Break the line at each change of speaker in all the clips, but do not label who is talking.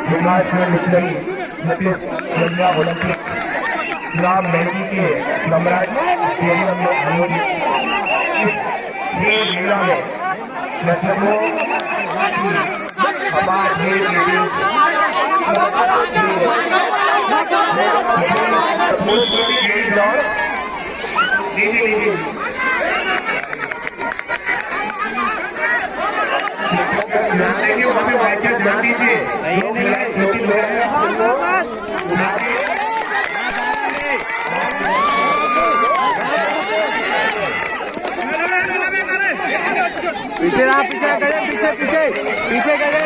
हिमाचल निकली ओलंपिक राम मेहदी के नमराज स्टेडियम में आयोजित खेल मेला में नजरों ध्यान दीजिए
पीछे रहा, पीछे गए, पीछे पीछे पीछे गए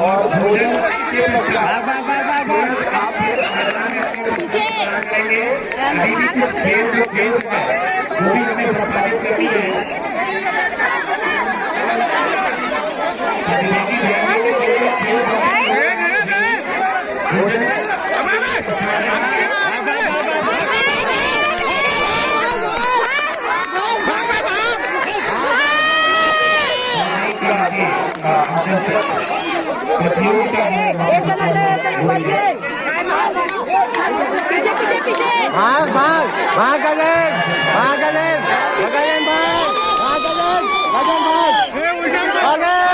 और
भाग भाग भाग गगन, भाग गगन, गगन भाग, भाग गगन, गगन भाग, गगन